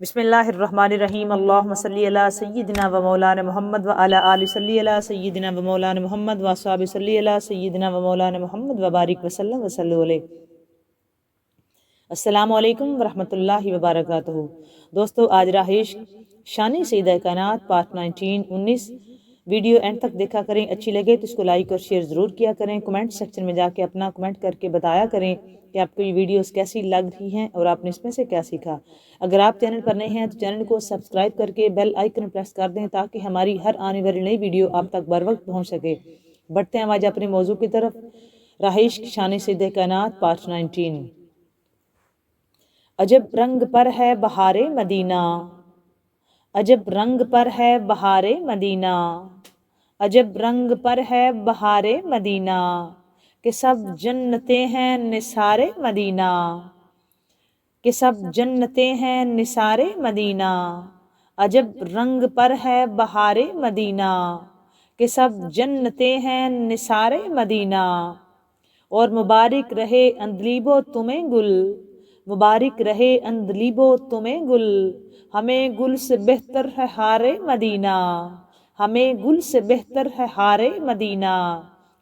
بسم اللہ الرحمن الرحیم اللہم صلی علی سیدنا و مولانا محمد و علی آل صلی علی سیدنا و مولانا محمد و اصحاب صلی علی سیدنا و مولانا محمد و بارک وسلم وصلو علیہ۔ السلام علیکم ورحمۃ اللہ وبرکاتہ۔ دوستو، آج رہائش شان سیدہ کائنات پارٹ 19 ویڈیو اینڈ تک دیکھا کریں۔ اچھی لگے تو اس کو لائک اور شیئر ضرور کیا کریں۔ کمنٹ سیکشن میں جا کے اپنا کمنٹ کر کے بتایا کریں کہ آپ کو یہ ویڈیوز کیسی لگ رہی ہیں اور آپ نے اس میں سے کیا سیکھا۔ اگر آپ چینل پر نئے ہیں تو چینل کو سبسکرائب کر کے بیل آئیکن پریس کر دیں تاکہ ہماری ہر آنے والی نئی ویڈیو آپ تک بر وقت پہنچ سکے۔ بڑھتے ہیں آج اپنے موضوع کی طرف، رہائش شان سیدہ کائنات پارٹ 19۔ عجب رنگ پر ہے بہار مدینہ، عجب رنگ پر ہے بہار مدینہ، عجب رنگ پر ہے بہار مدینہ، کہ سب جنتیں ہیں نثار مدینہ، کہ سب جنتیں ہیں نثار مدینہ، عجب رنگ پر ہے بہار مدینہ، کہ سب جنتیں ہیں نثار مدینہ۔ اور مبارک رہے اندلیبو تمہیں گل، مبارک رہے اندلیبو تمہیں گل، ہمیں گل سے بہتر ہے ہار مدینہ، ہمیں گل سے بہتر ہے ہار مدینہ،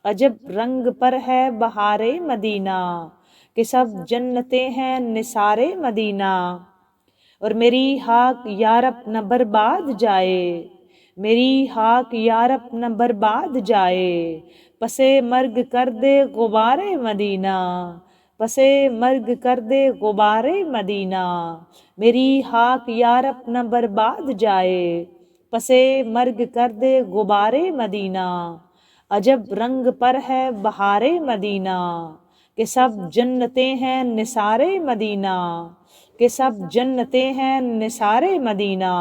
عجب رنگ پر ہے بہار مدینہ، کہ سب جنتیں ہیں نثار مدینہ۔ اور میری ہاک یارب نہ برباد جائے، میری ہاک یارب نہ برباد جائے، پسے مرگ کر دے غبار مدینہ، پسے مرگ کر دے غبار مدینہ، میری ہاک یارب نہ برباد جائے، پسے مرگ کر دے غبار مدینہ، عجب رنگ پر ہے بہار مدینہ، کہ سب جنتیں ہیں نثار مدینہ، کہ سب جنتیں ہیں نثار مدینہ۔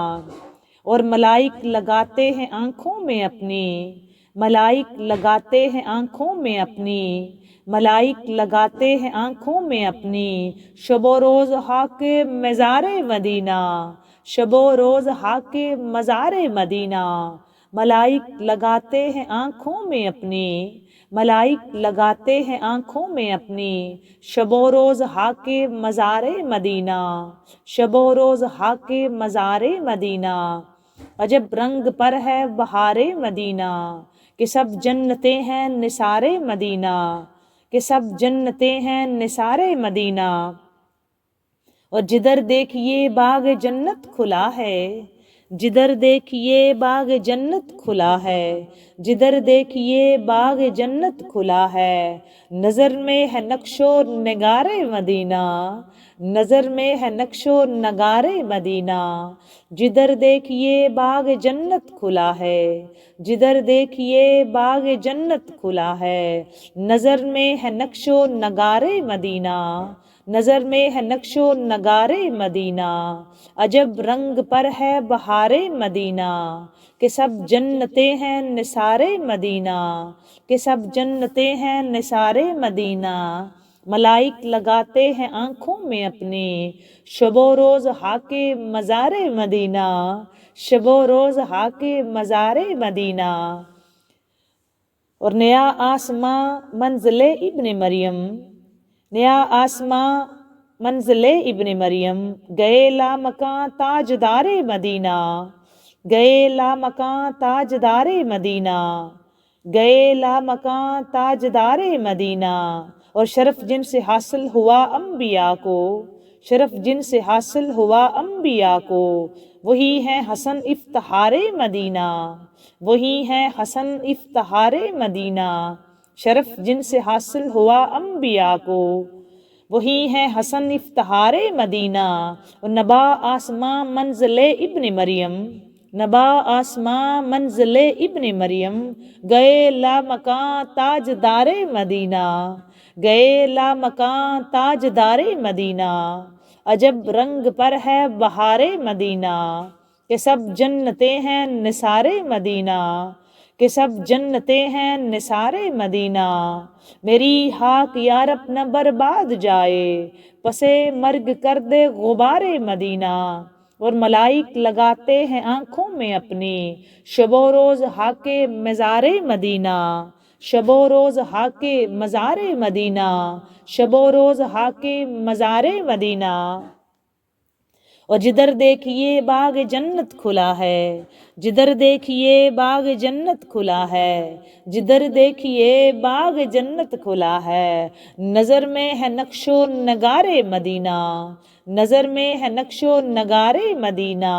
اور ملائک لگاتے ہیں آنکھوں میں اپنی، ملائک لگاتے ہیں آنکھوں میں اپنی، ملائک لگاتے ہیں آنکھوں میں اپنی، شب و روز ہاک مزار مدینہ، شب و روز ہاک مزار مدینہ، ملائک لگاتے ہیں آنکھوں میں اپنی، ملائک لگاتے ہیں آنکھوں میں اپنی، شب و روز ہاک مزار مدینہ، شب و روز ہاک مزار مدینہ، عجب رنگ پر ہے بہار مدینہ، کہ سب جنتیں ہیں نثار مدینہ، کہ سب جنتیں ہیں نثار مدینہ۔ اور جدھر دیکھیے باغ جنت کھلا ہے، جدھر دیکھیے باغ جنت کھلا ہے، جدھر دیکھیے باغ جنت کھلا ہے، نظر میں ہے نقش و نگار مدینہ، نظر میں ہے نقش و نگار مدینہ، جدھر دیکھیے باغ جنت کھلا ہے، جدھر دیکھیے باغ جنت کھلا ہے، نظر میں ہے نقش و نگار مدینہ، نظر میں ہے نقش و نگار مدینہ، عجب رنگ پر ہے بہار مدینہ، کہ سب جنتیں ہیں نثار مدینہ، کہ سب جنتیں ہیں نثار مدینہ، ملائک لگاتے ہیں آنکھوں میں اپنی، شب و روز ہاک مزار مدینہ، شب و روز ہاک مزار مدینہ۔ اور نیا آسماں منزل ابن مریم، نیا آسماں منزل ابن مریم، گئے لامکاں تاجدار مدینہ، گئے لامکاں تاجدار مدینہ، گئے لامکاں تاجدار مدینہ۔ اور شرف جن سے حاصل ہوا انبیاء کو، شرف جن سے حاصل ہوا انبیاء کو، وہی ہے حسن افتخار مدینہ، وہی ہے حسن افتخار مدینہ۔ شرف جن سے حاصل ہوا انبیاء کو، وہی ہے حسن افتخار مدینہ۔ اور نبا آسماں منزل ابن مریم، نبا آسماں منزل ابن مریم، گئے لامکاں تاجدار مدینہ، گئے لامکاں تاجدار مدینہ، عجب رنگ پر ہے بہار مدینہ، کہ سب جنتیں ہیں نثار مدینہ، کہ سب جنتیں ہیں نثار مدینہ، میری ہاک یارب نہ برباد جائے، پسے مرگ کر دے غبار مدینہ۔ اور ملائک لگاتے ہیں آنکھوں میں اپنی، شب و روز ہاک مزار مدینہ، شب و روز ہاک مزار مدینہ، شب و روز ہاک مزار مدینہ۔ اور جدھر دیکھیے باغ جنت کھلا ہے، جدھر دیکھیے باغ جنت کھلا ہے، جدھر دیکھیے باغ جنت کھلا ہے، نظر میں ہے نقش و نگارے مدینہ، نظر میں ہے نقش و نگارے مدینہ،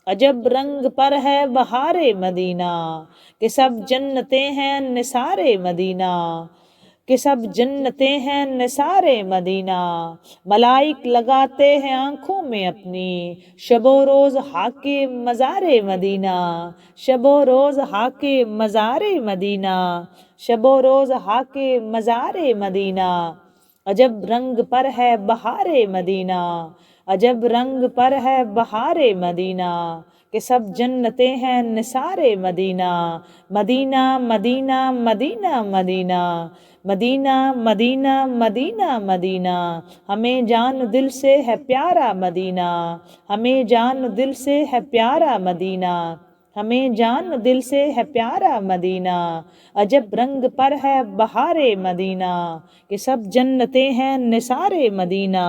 عجب رنگ پر ہے بہار مدینہ، کہ سب جنتیں ہیں نثار مدینہ، کہ سب جنتیں ہیں نثار مدینہ، ملائک لگاتے ہیں آنکھوں میں اپنی، شب و روز حاکے مزار مدینہ، شب و روز حاکے مزار مدینہ، شب و روز حاکے مزار مدینہ، عجب رنگ پر ہے بہار مدینہ، عجب رنگ پر ہے بہار مدینہ، کہ سب جنتیں ہیں نثار مدینہ، مدینہ مدینہ مدینہ مدینہ، مدینہ مدینہ مدینہ مدینہ، ہمیں جان دل سے ہے پیارا مدینہ، ہمیں جان دل سے ہے پیارا مدینہ، ہمیں جان دل سے ہے پیارا مدینہ، عجب رنگ پر ہے بہار مدینہ، کہ سب جنتیں ہیں نثار مدینہ،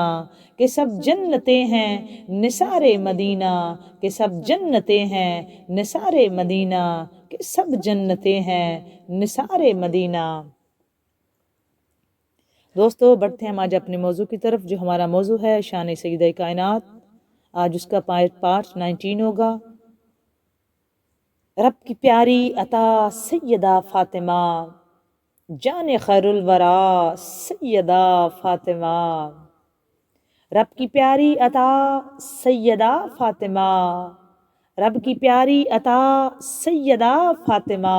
کہ سب جنتیں ہیں نثار مدینہ، کہ سب جنتیں ہیں نثار مدینہ، کہ سب جنتیں ہیں نثار مدینہ۔ دوستو بڑھتے ہیں ہم آج اپنے موضوع کی طرف، جو ہمارا موضوع ہے شان سیدہ کائنات۔ آج اس کا پارٹ 19 ہوگا۔ رب کی پیاری عطا سیدہ فاطمہ، جان خیر الورا سیدہ فاطمہ، رب کی پیاری عطا سیدہ فاطمہ، رب کی پیاری عطا سیدہ فاطمہ،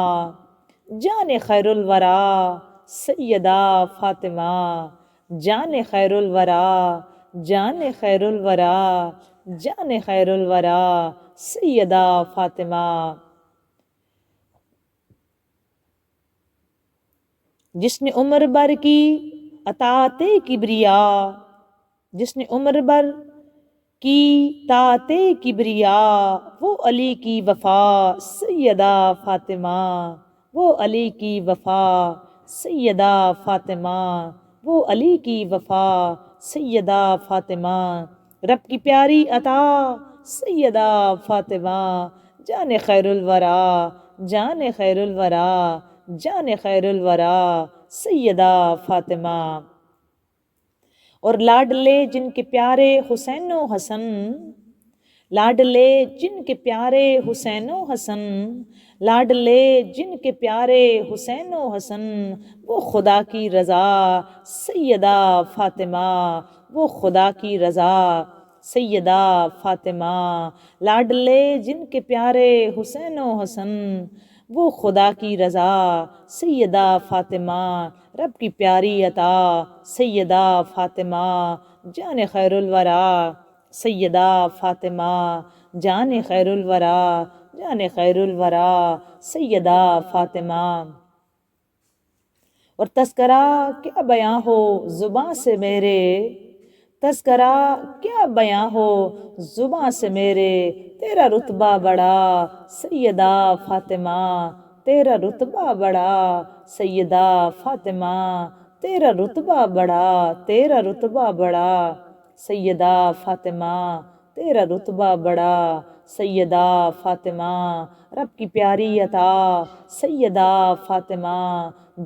جان خیر الورا سیدہ فاطمہ، جان خیر الورا، جان خیر الورا، جان خیر الورا سیدہ فاطمہ، جس نے عمر بھر کی اطاعت کبریا، جس نے عمر بھر کی طاعت کبریا، وہ علی کی وفا سیدہ فاطمہ، وہ علی کی وفا سیدہ فاطمہ، وہ علی کی وفا سیدہ فاطمہ، رب کی پیاری عطا سیدہ فاطمہ، جان خیر الورا، جان خیر الورا، جان خیر الورا سیدہ فاطمہ، اور لاڈلے جن کے پیارے حسین و حسن، لاڈلے جن کے پیارے حسین و حسن، لاڈلے جن کے پیارے حسین و حسن، وہ خدا کی رضا سیدہ فاطمہ، وہ خدا کی رضا سیدہ فاطمہ، لاڈلے جن کے پیارے حسین و حسن، وہ خدا کی رضا سیدہ فاطمہ، رب کی پیاری عطا سیدہ فاطمہ، جان خیر الورا سیدہ فاطمہ، جان خیر الورا، جان خیر الورا سیدہ فاطمہ، اور تذکرہ کیا بیاں ہو زباں سے میرے، تذکرہ کیا بیاں ہو زباں سے میرے، تیرا رتبہ بڑا سیدہ فاطمہ، تیرا رتبہ بڑا سیدہ فاطمہ، تیرا رتبہ بڑا، تیرا رتبہ بڑا سیدہ فاطمہ، تیرا رتبہ بڑا سیدہ فاطمہ، رب کی پیاری عطا سیدہ فاطمہ،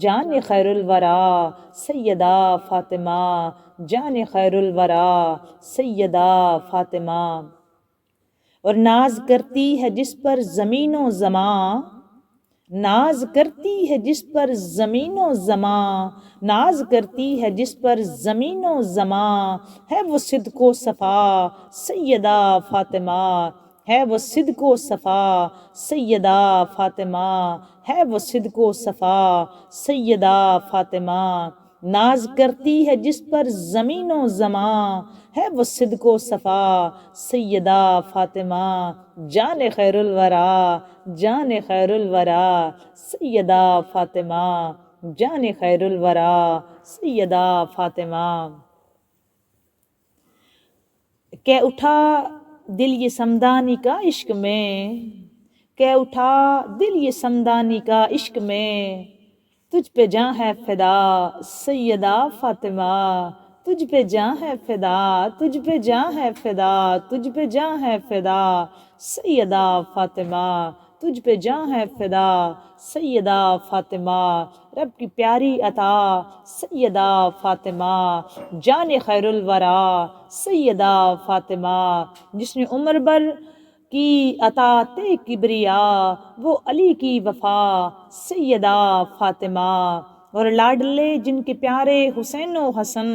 جان خیر الورا سیدہ فاطمہ، جان خیر الورا سیدہ فاطمہ، اور ناز کرتی ہے جس پر زمین و زماں، ناز کرتی ہے جس پر زمین و زماں، ناز کرتی ہے جس پر زمین و زماں، ہے وہ صدق و صفا سیدہ فاطمہ، ہے وہ صدق و صفا سیدہ فاطمہ، ہے وہ صدق و صفا سیدہ فاطمہ، ناز کرتی ہے جس پر زمین و زماں، ہے وہ صدق و صفا سیدہ فاطمہ، جان خیر الورا، جان خیر الورا سیدہ فاطمہ، جان خیر الورا سیدہ فاطمہ، کہ اٹھا دل یہ سمدانی کا عشق میں، کہ اٹھا دل یہ سمدانی کا عشق میں، تجھ پہ جاں ہے فدا سیدہ فاطمہ، تجھ پہ جاں ہے فدا، تجھ پہ جاں ہے فدا، تجھ پہ جاں ہے فدا سیدہ فاطمہ، تجھ پہ جاں ہے فدا سیدہ فاطمہ، رب کی پیاری عطا سیدہ فاطمہ، جان خیر الورا سیدہ فاطمہ، جس نے عمر بھر کی عطا تے کبریا وہ علی کی وفا سیدہ فاطمہ، اور لاڈلے جن کے پیارے حسین و حسن،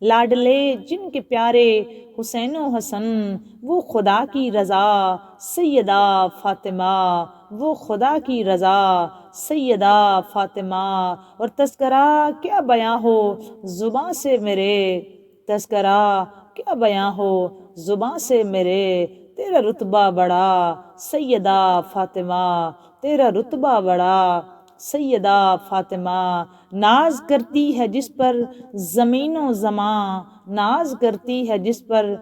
لاڈلے جن کے پیارے حسین و حسن، وہ خدا کی رضا سیدہ فاطمہ، وہ خدا کی رضا سیدہ فاطمہ، اور تذکرہ کیا بیاں ہو زباں سے میرے، تذکرہ کیا بیاں ہو زباں سے میرے، تیرا رتبہ بڑا سیدہ فاطمہ، تیرا رتبہ بڑا سیدہ فاطمہ، ناز کرتی ہے جس پر زمین و زماں، ناز کرتی ہے جس پر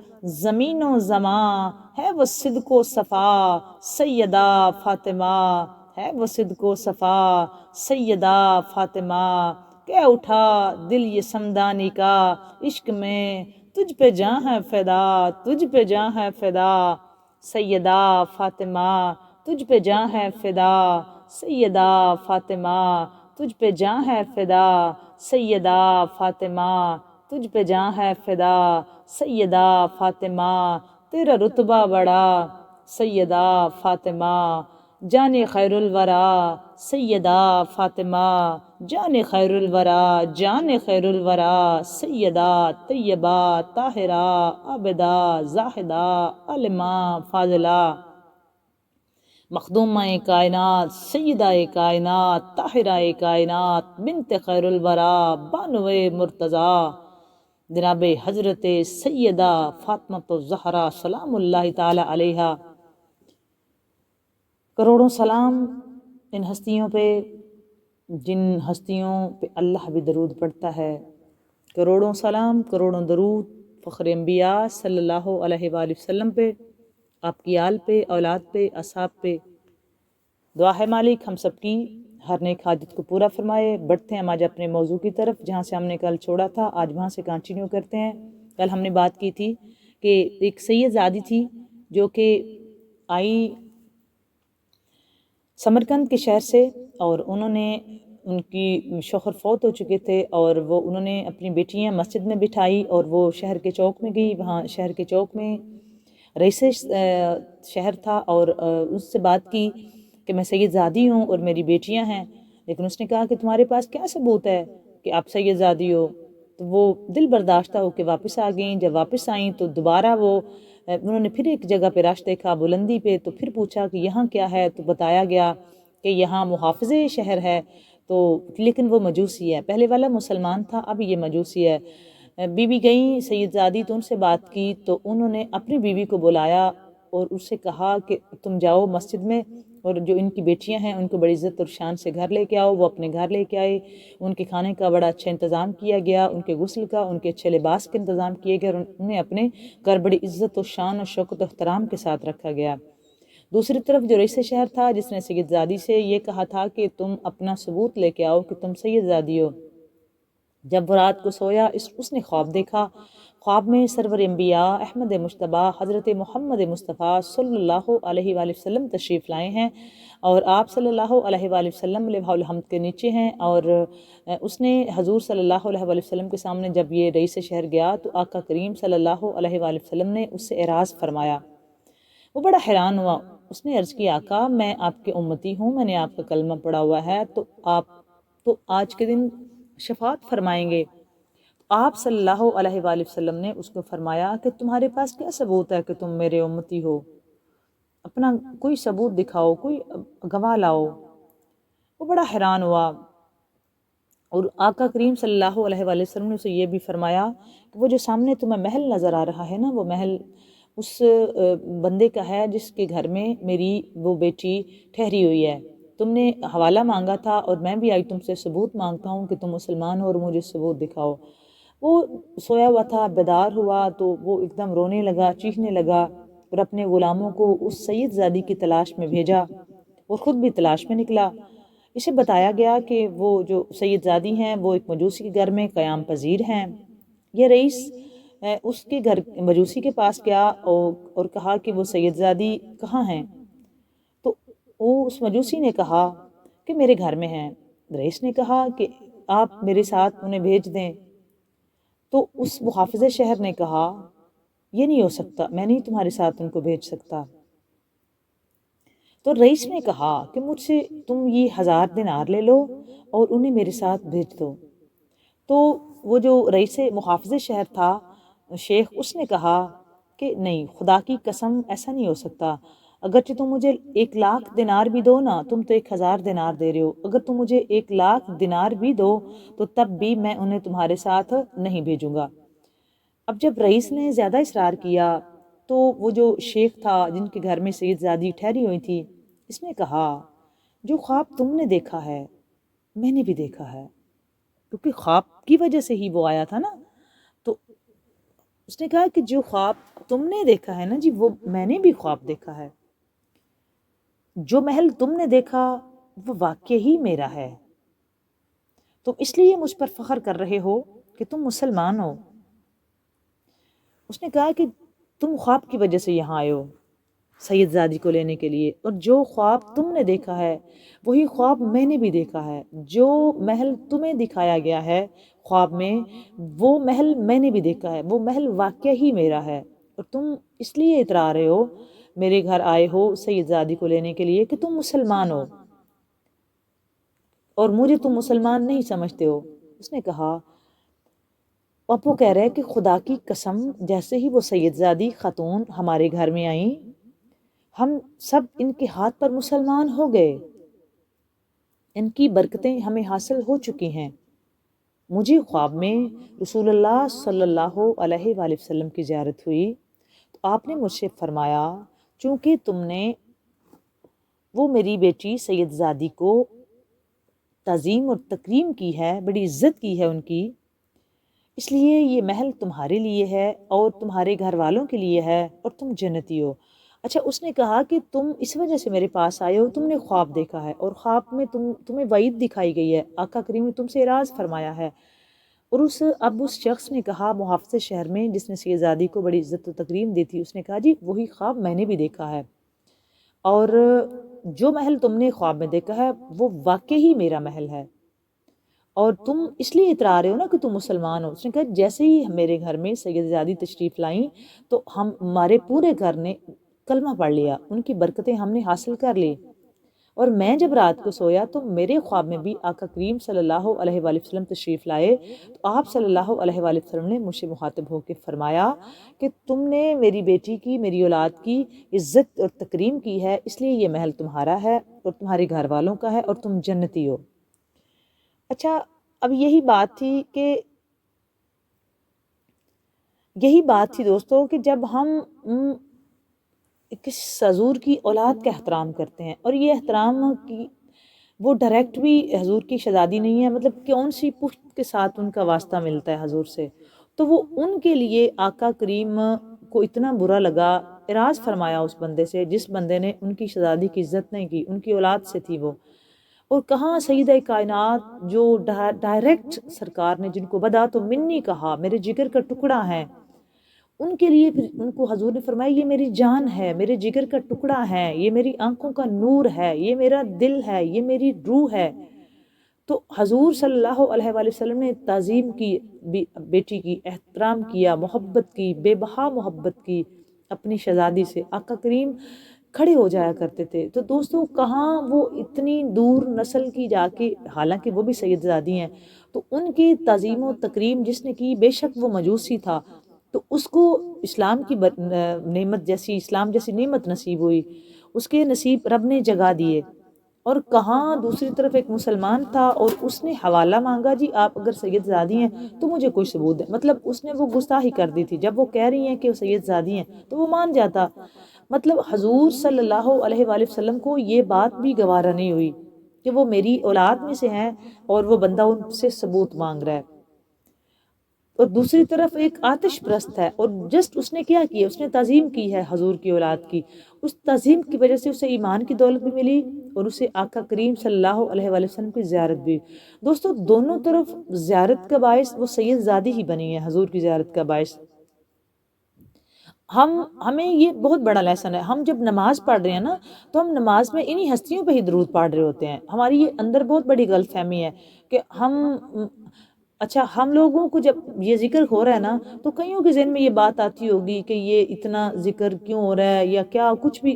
زمین و زماں، ہے وہ صدق و صفا سیدہ فاطمہ، ہے وہ صدق و صفا سیدہ فاطمہ، کہہ اٹھا دل یہ سمدانی کا عشق میں، تجھ پہ جاں ہے فدا، تجھ پہ جاں ہے فدا سیدہ فاطمہ، تجھ پہ جاں ہے فدا سیدہ فاطمہ، تجھ پہ جاں ہے فدا سیدہ فاطمہ، تجھ پہ جاں ہے فدا سیدہ فاطمہ، تیرا رتبہ بڑا سیدہ فاطمہ، جان خیر الورا سیدہ فاطمہ، جان خیر الورا، جان خیر الورا سیدہ طیبہ طاہرہ عابدہ زاہدہ عالمہ فاضلہ، مخدومہ کائنات سیدہ کائنات طاہرہ کائنات بنت خیر الورا بانو مرتضیٰ، جناب حضرت سیدہ فاطمۃ الزہرا سلام اللہ تعالی علیہا۔ کروڑوں سلام ان ہستیوں پہ جن ہستیوں پہ اللہ بھی درود پڑھتا ہے، کروڑوں سلام کروڑوں درود فخر انبیاء صلی اللہ علیہ وآلہ وسلم پہ، آپ کی آل پہ، اولاد پہ، اصحاب پہ۔ دعا ہے مالک ہم سب کی ہر نیک حاجت کو پورا فرمائے۔ بڑھتے ہیں ہم آج اپنے موضوع کی طرف، جہاں سے ہم نے کل چھوڑا تھا آج وہاں سے کنٹینیو کرتے ہیں۔ کل ہم نے بات کی تھی کہ ایک سید زادی تھی جو کہ آئی سمرقند کے شہر سے، اور انہوں نے ان کی شوہر فوت ہو چکے تھے، اور وہ انہوں نے اپنی بیٹیاں مسجد میں بٹھائی اور وہ شہر کے چوک میں گئی۔ وہاں شہر کے چوک میں رئیس شہر تھا، اور اس سے بات کی کہ میں سید زادی ہوں اور میری بیٹیاں ہیں، لیکن اس نے کہا کہ تمہارے پاس کیا ثبوت ہے کہ آپ سید زادی ہو؟ تو وہ دل برداشتہ ہو کے واپس آ گئیں۔ جب واپس آئیں تو دوبارہ انہوں نے پھر ایک جگہ پہ رش دیکھا بلندی پہ، تو پھر پوچھا کہ یہاں کیا ہے؟ تو بتایا گیا کہ یہاں محافظ شہر ہے، تو لیکن وہ مجوسی ہے، پہلے والا مسلمان تھا اب یہ مجوسی ہے۔ بیوی گئیں سید زادی تو ان سے بات کی، تو انہوں نے اپنی بیوی کو بلایا اور اس سے کہا کہ تم جاؤ مسجد میں، اور جو ان کی بیٹیاں ہیں ان کو بڑی عزت اور شان سے گھر لے کے آؤ۔ وہ اپنے گھر لے کے آئے، ان کے کھانے کا بڑا اچھا انتظام کیا گیا، ان کے غسل کا، ان کے اچھے لباس کا انتظام کیا گیا، اور انہیں اپنے گھر بڑی عزت و شان اور شوکت و احترام کے ساتھ رکھا گیا۔ دوسری طرف جو رئیس شہر تھا جس نے سید زادی سے یہ کہا تھا کہ تم اپنا ثبوت لے کے آؤ کہ تم سید زادی ہو، جب وہ رات کو سویا اس نے خواب دیکھا۔ خواب میں سرور انبیاء احمد مجتبیٰ حضرت محمد مصطفیٰ صلی اللہ علیہ وآلہ وسلم تشریف لائے ہیں، اور آپ صلی اللہ علیہ وآلہ وسلم لواء الحمد کے نیچے ہیں، اور اس نے حضور صلی اللہ علیہ وآلہ وسلم کے سامنے جب یہ رئیس شہر گیا تو آقا کریم صلی اللہ علیہ وآلہ وسلم نے اس سے اعراض فرمایا۔ وہ بڑا حیران ہوا، اس نے عرض کی آقا میں آپ کے امتی ہوں، میں نے آپ کا کلمہ پڑھا ہوا ہے، تو آپ تو آج کے دن شفاعت فرمائیں گے۔ آپ صلی اللہ علیہ وآلہ وسلم نے اس کو فرمایا کہ تمہارے پاس کیا ثبوت ہے کہ تم میرے امتی ہو؟ اپنا کوئی ثبوت دکھاؤ، کوئی گواہ لاؤ۔ وہ بڑا حیران ہوا، اور آقا کریم صلی اللہ علیہ وآلہ وسلم نے اسے یہ بھی فرمایا کہ وہ جو سامنے تمہیں محل نظر آ رہا ہے نا، وہ محل اس بندے کا ہے جس کے گھر میں میری وہ بیٹی ٹھہری ہوئی ہے۔ تم نے حوالہ مانگا تھا اور میں بھی آئی تم سے ثبوت مانگتا ہوں کہ تم مسلمان ہو اور مجھے ثبوت دکھاؤ۔ وہ سویا ہوا تھا، بیدار ہوا تو وہ ایک دم رونے لگا، چیخنے لگا، اور اپنے غلاموں کو اس سید زادی کی تلاش میں بھیجا، اور خود بھی تلاش میں نکلا۔ اسے بتایا گیا کہ وہ جو سید زادی ہیں وہ ایک مجوسی کے گھر میں قیام پذیر ہیں، یہ رئیس اس کے گھر مجوسی کے پاس گیا اور کہا کہ وہ سید زادی کہاں ہیں؟ تو وہ اس مجوسی نے کہا کہ میرے گھر میں ہیں۔ رئیس نے کہا کہ آپ میرے ساتھ انہیں بھیج دیں۔ تو اس محافظ شہر نے کہا یہ نہیں ہو سکتا، میں نہیں تمہارے ساتھ ان کو بھیج سکتا۔ تو رئیس نے کہا کہ مجھ سے تم یہ 1000 دینار لے لو اور انہیں میرے ساتھ بھیج دو۔ تو وہ جو رئیس محافظ شہر تھا شیخ، اس نے کہا کہ نہیں، خدا کی قسم ایسا نہیں ہو سکتا، اگرچہ تم مجھے 1,00,000 دینار بھی دو نا، تم تو 1000 دینار دے رہے ہو، اگر تم مجھے 1,00,000 دینار بھی دو تو تب بھی میں انہیں تمہارے ساتھ نہیں بھیجوں گا۔ اب جب رئیس نے زیادہ اصرار کیا تو وہ جو شیخ تھا جن کے گھر میں سید زادی ٹھہری ہوئی تھی، اس نے کہا جو خواب تم نے دیکھا ہے میں نے بھی دیکھا ہے، کیونکہ خواب کی وجہ سے ہی وہ آیا تھا نا۔ تو اس نے کہا کہ جو خواب تم نے دیکھا ہے نا جی، وہ میں نے بھی خواب دیکھا ہے، جو محل تم نے دیکھا وہ واقع ہی میرا ہے، تم اس لیے مجھ پر فخر کر رہے ہو کہ تم مسلمان ہو۔ اس نے کہا کہ تم خواب کی وجہ سے یہاں آئے ہو سید زادی کو لینے کے لیے، اور جو خواب تم نے دیکھا ہے وہی خواب میں نے بھی دیکھا ہے، جو محل تمہیں دکھایا گیا ہے خواب میں وہ محل میں نے بھی دیکھا ہے، وہ محل واقع ہی میرا ہے، اور تم اس لیے اترا رہے ہو، میرے گھر آئے ہو سید زادی کو لینے کے لیے کہ تم مسلمان ہو اور مجھے تم مسلمان نہیں سمجھتے ہو۔ اس نے کہا، اب وہ کہہ رہے کہ خدا کی قسم جیسے ہی وہ سید زادی خاتون ہمارے گھر میں آئیں ہم سب ان کے ہاتھ پر مسلمان ہو گئے، ان کی برکتیں ہمیں حاصل ہو چکی ہیں۔ مجھے خواب میں رسول اللہ صلی اللہ علیہ وآلہ وسلم کی زیارت ہوئی تو آپ نے مجھ سے فرمایا چونکہ تم نے وہ میری بیٹی سید زادی کو تعظیم اور تکریم کی ہے، بڑی عزت کی ہے ان کی، اس لیے یہ محل تمہارے لیے ہے اور تمہارے گھر والوں کے لیے ہے اور تم جنتی ہو۔ اچھا، اس نے کہا کہ تم اس وجہ سے میرے پاس آئے ہو، تم نے خواب دیکھا ہے اور خواب میں تمہیں وعید دکھائی گئی ہے، آقا کریم نے تم سے اعراض فرمایا ہے۔ اور اب اس شخص نے کہا محافظ شہر میں جس نے سید زادی کو بڑی عزت و تکریم دی تھی، اس نے کہا جی وہی خواب میں نے بھی دیکھا ہے، اور جو محل تم نے خواب میں دیکھا ہے وہ واقع ہی میرا محل ہے، اور تم اس لیے اترا رہے ہو نا کہ تم مسلمان ہو۔ اس نے کہا جیسے ہی میرے گھر میں سید زادی تشریف لائیں تو ہمارے پورے گھر نے کلمہ پڑھ لیا، ان کی برکتیں ہم نے حاصل کر لی، اور میں جب رات کو سویا تو میرے خواب میں بھی آقا کریم صلی اللہ علیہ وآلہ وسلم تشریف لائے، تو آپ صلی اللہ علیہ وآلہ وسلم نے مجھ سے مخاطب ہو کے فرمایا کہ تم نے میری بیٹی کی، میری اولاد کی عزت اور تکریم کی ہے، اس لیے یہ محل تمہارا ہے اور تمہارے گھر والوں کا ہے اور تم جنتی ہو۔ اچھا، اب یہی بات تھی دوستو کہ جب ہم کس حضور کی اولاد کا احترام کرتے ہیں، اور یہ احترام کی وہ ڈائریکٹ بھی حضور کی شہزادی نہیں ہے، مطلب کون سی پشت کے ساتھ ان کا واسطہ ملتا ہے حضور سے، تو وہ ان کے لیے آقا کریم کو اتنا برا لگا، اعراض فرمایا اس بندے سے جس بندے نے ان کی شہزادی کی عزت نہیں کی، ان کی اولاد سے تھی وہ، اور کہاں سیدہ کائنات جو ڈائریکٹ سرکار نے جن کو بدا تو منی کہا، میرے جگر کا ٹکڑا ہے، ان کے لیے پھر ان کو حضور نے فرمایا یہ میری جان ہے، میرے جگر کا ٹکڑا ہے، یہ میری آنکھوں کا نور ہے، یہ میرا دل ہے، یہ میری روح ہے۔ تو حضور صلی اللہ علیہ وآلہ وسلم نے تعظیم کی بیٹی کی، احترام کیا، محبت کی، بے بہا محبت کی اپنی شہزادی سے، آقا کریم کھڑے ہو جایا کرتے تھے۔ تو دوستو کہاں وہ اتنی دور نسل کی جا کے، حالانکہ وہ بھی سید زادی ہیں، تو ان کی تعظیم و تکریم جس نے کی، بے شک وہ مجوسی تھا تو اس کو اسلام کی نعمت جیسی، اسلام جیسی نعمت نصیب ہوئی، اس کے نصیب رب نے جگا دیے، اور کہاں دوسری طرف ایک مسلمان تھا اور اس نے حوالہ مانگا جی آپ اگر سید زادی ہیں تو مجھے کوئی ثبوت ہے، مطلب اس نے وہ گستاخی کر دی تھی، جب وہ کہہ رہی ہیں کہ وہ سید زادی ہیں تو وہ مان جاتا، مطلب حضور صلی اللہ علیہ وآلہ وسلم کو یہ بات بھی گوارا نہیں ہوئی کہ وہ میری اولاد میں سے ہیں اور وہ بندہ ان سے ثبوت مانگ رہا ہے۔ اور دوسری طرف ایک آتش پرست ہے، اور جسٹ اس نے کیا کیا، اس نے تعظیم کی ہے حضور کی اولاد کی، اس تعظیم کی وجہ سے اسے ایمان کی دولت بھی ملی اور اسے آقا کریم صلی اللہ علیہ وآلہ وسلم کی زیارت بھی۔ دوستو دونوں طرف زیارت کا باعث وہ سید زادی ہی بنی ہے، حضور کی زیارت کا باعث۔ ہمیں یہ بہت بڑا لیسن ہے، ہم جب نماز پڑھ رہے ہیں نا تو ہم نماز میں انہی ہستیوں پہ ہی درود پڑھ رہے ہوتے ہیں۔ ہماری یہ اندر بہت بڑی غلط فہمی ہے کہ اچھا ہم لوگوں کو جب یہ ذکر ہو رہا ہے نا تو کئیوں کے ذہن میں یہ بات آتی ہوگی کہ یہ اتنا ذکر کیوں ہو رہا ہے، یا کیا کچھ بھی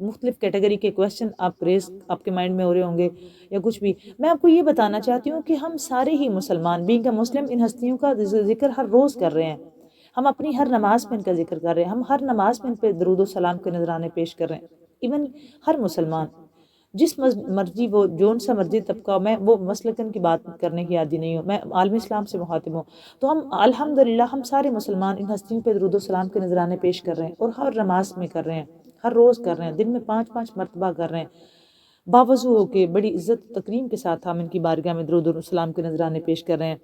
مختلف کیٹیگری کے کویسچن آپ کے مائنڈ میں ہو رہے ہوں گے یا کچھ بھی۔ میں آپ کو یہ بتانا چاہتی ہوں کہ ہم سارے ہی مسلمان بینگ اے مسلم ان ہستیوں کا ذکر ہر روز کر رہے ہیں، ہم اپنی ہر نماز میں ان کا ذکر کر رہے ہیں، ہم ہر نماز میں ان پہ درود و سلام کے نذرانے پیش کر رہے ہیں۔ ایون ہر مسلمان جس مرضی وہ جون سا مرضی طبقہ، میں وہ مسلکن کی بات کرنے کی عادی نہیں ہوں، میں عالم اسلام سے مخاطب ہوں، تو ہم الحمدللہ ہم سارے مسلمان ان ہستیوں پہ درود و سلام کے نذرانے پیش کر رہے ہیں، اور ہر نماز میں کر رہے ہیں، ہر روز کر رہے ہیں، دن میں 5 مرتبہ کر رہے ہیں، باوضو ہو کے بڑی عزت تکریم کے ساتھ ہم ان کی بارگاہ میں درود و سلام کے نذرانے پیش کر رہے ہیں۔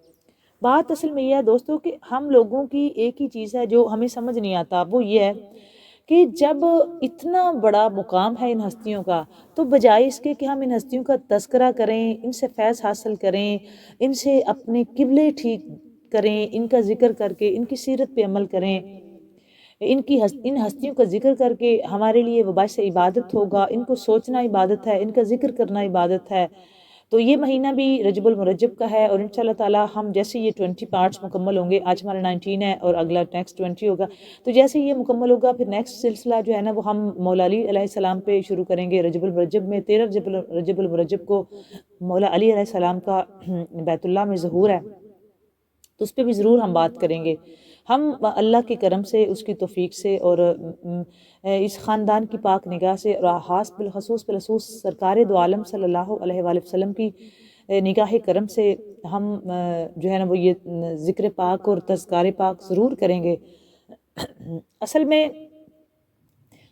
بات اصل میں یہ ہے دوستو کہ ہم لوگوں کی ایک ہی چیز ہے جو ہمیں سمجھ نہیں آتا، وہ یہ ہے کہ جب اتنا بڑا مقام ہے ان ہستیوں کا، تو بجائے اس کے کہ ہم ان ہستیوں کا تذکرہ کریں، ان سے فیض حاصل کریں، ان سے اپنے قبلے ٹھیک کریں، ان کا ذکر کر کے ان کی سیرت پہ عمل کریں، ان ہستیوں کا ذکر کر کے ہمارے لیے وہ باعث عبادت ہوگا، ان کو سوچنا عبادت ہے، ان کا ذکر کرنا عبادت ہے۔ تو یہ مہینہ بھی رجب المرجب کا ہے، اور انشاءاللہ تعالی ہم جیسے یہ 20 پارٹس مکمل ہوں گے، آج ہمارا 19 ہے اور اگلا نیکسٹ 20 ہوگا، تو جیسے یہ مکمل ہوگا پھر نیکسٹ سلسلہ جو ہے نا وہ ہم مولا علی علیہ السلام پہ شروع کریں گے رجب المرجب میں۔ 13 رجب المرجب کو مولا علی علیہ السلام کا بیت اللہ میں ظہور ہے، تو اس پہ بھی ضرور ہم بات کریں گے۔ ہم اللہ کے کرم سے، اس کی توفیق سے، اور اس خاندان کی پاک نگاہ سے، اور بالخصوص سرکار دو عالم صلی اللہ علیہ وآلہ وسلم کی نگاہ کرم سے ہم جو ہے نا وہ یہ ذکر پاک اور تذکار پاک ضرور کریں گے۔ اصل میں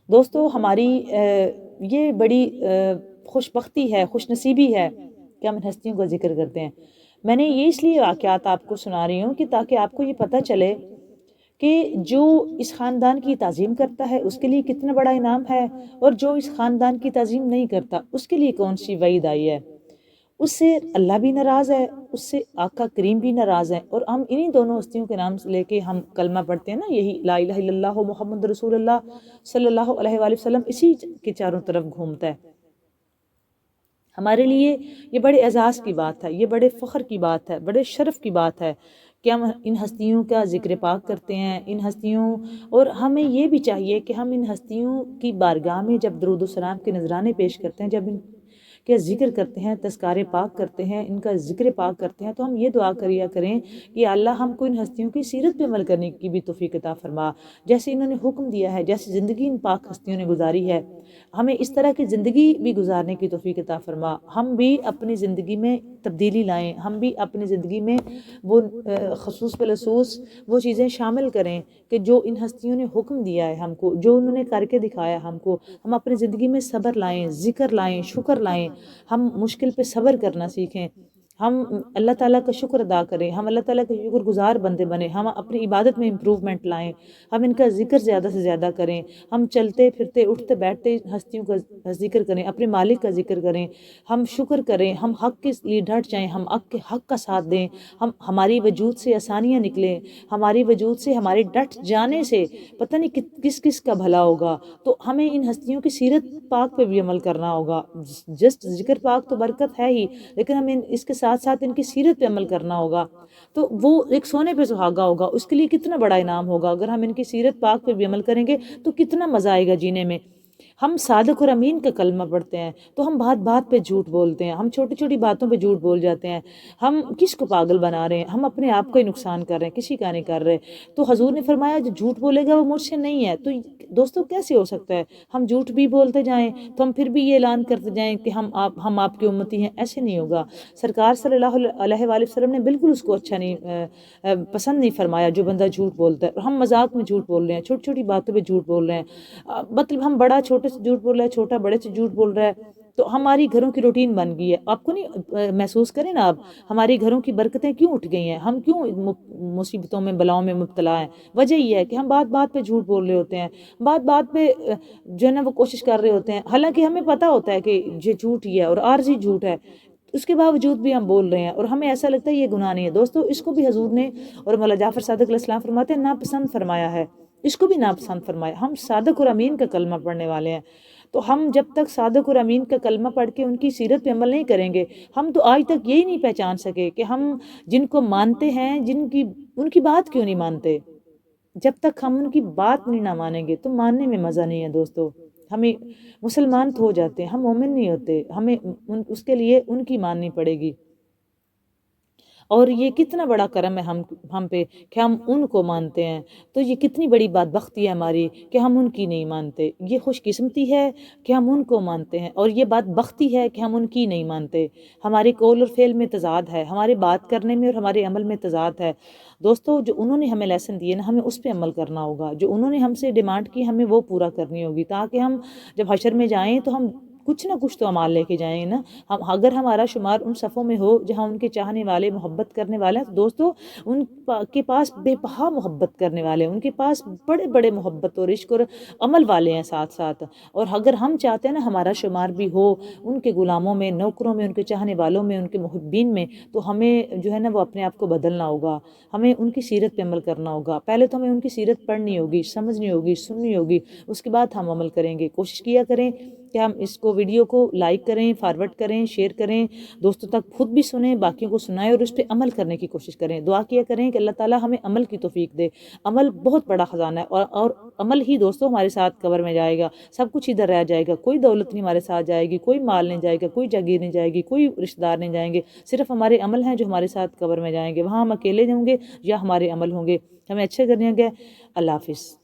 دوستو ہماری یہ بڑی خوش بختی ہے، خوش نصیبی ہے کہ ہم ان ہستیوں کا ذکر کرتے ہیں۔ میں نے یہ اس لیے واقعات آپ کو سنا رہی ہوں کہ تاکہ آپ کو یہ پتہ چلے کہ جو اس خاندان کی تعظیم کرتا ہے اس کے لیے کتنا بڑا انعام ہے، اور جو اس خاندان کی تعظیم نہیں کرتا اس کے لیے کون سی وعید آئی ہے۔ اس سے اللہ بھی ناراض ہے، اس سے آقا کریم بھی ناراض ہے، اور ہم انہی دونوں ہستیوں کے نام لے کے ہم کلمہ پڑھتے ہیں نا، یہی لا الہ الا اللہ محمد رسول اللہ صلی اللہ علیہ وآلہ وسلم، اسی کے چاروں طرف گھومتا ہے۔ ہمارے لیے یہ بڑے اعزاز کی بات ہے، یہ بڑے فخر کی بات ہے، بڑے شرف کی بات ہے کہ ہم ان ہستیوں کا ذکر پاک کرتے ہیں، ان ہستیوں، اور ہمیں یہ بھی چاہیے کہ ہم ان ہستیوں کی بارگاہ میں جب درود و سلام کے نذرانے پیش کرتے ہیں، جب ان کے ذکر کرتے ہیں، تذکار پاک کرتے ہیں، ان کا ذکر پاک کرتے ہیں، تو ہم یہ دعا کریا کریں کہ اللہ ہم کو ان ہستیوں کی سیرت پہ عمل کرنے کی بھی توفیق عطا فرما، جیسے انہوں نے حکم دیا ہے، جیسے زندگی ان پاک ہستیوں نے گزاری ہے، ہمیں اس طرح کی زندگی بھی گزارنے کی توفیق عطا فرما۔ ہم بھی اپنی زندگی میں تبدیلی لائیں، ہم بھی اپنی زندگی میں وہ خصوص وہ چیزیں شامل کریں کہ جو ان ہستیوں نے حکم دیا ہے ہم کو، جو انہوں نے کر کے دکھایا ہم کو، ہم اپنی زندگی میں صبر لائیں، ذکر لائیں، شکر لائیں، ہم مشکل پہ صبر کرنا سیکھیں، ہم اللہ تعالیٰ کا شکر ادا کریں، ہم اللہ تعالیٰ کے شکر گزار بندے بنیں، ہم اپنی عبادت میں امپروومنٹ لائیں، ہم ان کا ذکر زیادہ سے زیادہ کریں، ہم چلتے پھرتے اٹھتے بیٹھتے ہستیوں کا ذکر کریں، اپنے مالک کا ذکر کریں، ہم شکر کریں، ہم حق کے لیے ڈٹ جائیں، ہم حق کا ساتھ دیں، ہماری وجود سے آسانیاں نکلیں، ہماری وجود سے ہمارے ڈٹ جانے سے پتہ نہیں کس کس کا بھلا ہوگا۔ تو ہمیں ان ہستیوں کی سیرت پاک پہ بھی عمل کرنا ہوگا، جسٹ ذکر پاک تو برکت ہے ہی، لیکن ہمیں اس کے ساتھ ساتھ ان کی سیرت پہ عمل کرنا ہوگا، تو وہ ایک سونے پہ سہاگا ہوگا، اس کے لیے کتنا بڑا انعام ہوگا۔ اگر ہم ان کی سیرت پاک پہ بھی عمل کریں گے تو کتنا مزہ آئے گا جینے میں۔ ہم صادق اور امین کا کلمہ پڑھتے ہیں تو ہم بات بات پہ جھوٹ بولتے ہیں، ہم چھوٹی چھوٹی باتوں پہ جھوٹ بول جاتے ہیں، ہم کس کو پاگل بنا رہے ہیں؟ ہم اپنے آپ کو ہی نقصان کر رہے ہیں، کسی کا نہیں کر رہے۔ تو حضور نے فرمایا جو جھوٹ بولے گا وہ مجھ سے نہیں ہے۔ تو دوستو کیسے ہو سکتا ہے ہم جھوٹ بھی بولتے جائیں تو ہم پھر بھی یہ اعلان کرتے جائیں کہ ہم آپ کی امتی ہیں؟ ایسے نہیں ہوگا۔ سرکار صلی اللہ علیہ وآلہ وسلم نے بالکل اس کو اچھا نہیں پسند نہیں فرمایا جو بندہ جھوٹ بولتا ہے، اور ہم مذاق میں جھوٹ بول رہے ہیں، چھوٹی چھوٹی باتوں پہ جھوٹ بول رہے ہیں، مطلب ہم بڑا چھوٹا چھوٹے سے جھوٹ بول رہا ہے، چھوٹا بڑے سے جھوٹ بول رہا ہے، تو ہماری گھروں کی روٹین بن گئی ہے۔ آپ کو نہیں محسوس کریں نا آپ، ہماری گھروں کی برکتیں کیوں اٹھ گئی ہیں، ہم کیوں مصیبتوں میں بلاؤں میں مبتلا ہیں؟ وجہ یہ ہے کہ ہم بات بات پہ جھوٹ بول رہے ہوتے ہیں، بات بات پہ جو ہے نا وہ کوشش کر رہے ہوتے ہیں، حالانکہ ہمیں پتہ ہوتا ہے کہ یہ جھوٹ ہی ہے اور عارضی جھوٹ ہے، اس کے باوجود بھی ہم بول رہے ہیں اور ہمیں ایسا لگتا ہے یہ گناہ نہیں ہے۔ دوستو اس کو بھی حضور نے اور مولا جعفر صادق علیہ السلام فرماتے ہیں ناپسند فرمایا ہے، اس کو بھی ناپسند فرمایا۔ ہم صادق اور امین کا کلمہ پڑھنے والے ہیں، تو ہم جب تک صادق اور امین کا کلمہ پڑھ کے ان کی سیرت پہ عمل نہیں کریں گے، ہم تو آج تک یہی نہیں پہچان سکے کہ ہم جن کو مانتے ہیں، ان کی بات کیوں نہیں مانتے۔ جب تک ہم ان کی بات نہیں نہ مانیں گے تو ماننے میں مزہ نہیں ہے دوستو۔ ہمیں مسلمان تو ہو جاتے ہیں، ہم مومن نہیں ہوتے، ہمیں اس کے لیے ان کی ماننی پڑے گی۔ اور یہ کتنا بڑا کرم ہے ہم پہ کہ ہم ان کو مانتے ہیں، تو یہ کتنی بڑی بدبختی ہے ہماری کہ ہم ان کی نہیں مانتے۔ یہ خوش قسمتی ہے کہ ہم ان کو مانتے ہیں، اور یہ بدبختی ہے کہ ہم ان کی نہیں مانتے۔ ہمارے قول اور فعل میں تضاد ہے، ہمارے بات کرنے میں اور ہمارے عمل میں تضاد ہے۔ دوستو جو انہوں نے ہمیں لیسن دیے نا، ہمیں اس پہ عمل کرنا ہوگا، جو انہوں نے ہم سے ڈیمانڈ کی ہمیں وہ پورا کرنی ہوگی، تاکہ ہم جب حشر میں جائیں تو ہم کچھ نہ کچھ تو اعمال لے کے جائیں نا۔ اگر ہمارا شمار ان صفوں میں ہو جہاں ان کے چاہنے والے محبت کرنے والے ہیں، تو دوستو ان کے پاس بے بہا محبت کرنے والے ہیں، ان کے پاس بڑے بڑے محبت اور عشق اور عمل والے ہیں ساتھ ساتھ۔ اور اگر ہم چاہتے ہیں نا ہمارا شمار بھی ہو ان کے غلاموں میں، نوکروں میں، ان کے چاہنے والوں میں، ان کے محبین میں، تو ہمیں جو ہے نا وہ اپنے آپ کو بدلنا ہوگا، ہمیں ان کی سیرت پہ عمل کرنا ہوگا۔ پہلے تو ہمیں ان کی سیرت پڑھنی ہوگی، سمجھنی ہوگی، سننی ہوگی، اس کے بعد ہم عمل کریں گے۔ کوشش کیا کریں کہ ہم اس کو ویڈیو کو لائک کریں، فارورڈ کریں، شیئر کریں، دوستوں تک خود بھی سنیں، باقیوں کو سنائیں، اور اس پہ عمل کرنے کی کوشش کریں۔ دعا کیا کریں کہ اللہ تعالیٰ ہمیں عمل کی توفیق دے۔ عمل بہت بڑا خزانہ ہے، اور عمل ہی دوستوں ہمارے ساتھ قبر میں جائے گا، سب کچھ ادھر رہ جائے گا، کوئی دولت نہیں ہمارے ساتھ جائے گی، کوئی مال نہیں جائے گا، کوئی جاگیر نہیں جائے گی، کوئی رشتہ دار نہیں جائیں گے، صرف ہمارے عمل ہیں جو ہمارے ساتھ قبر میں جائیں گے۔ وہاں ہم اکیلے ہوں گے یا ہمارے عمل ہوں گے، ہمیں اچھے کرنے گے۔ اللہ حافظ۔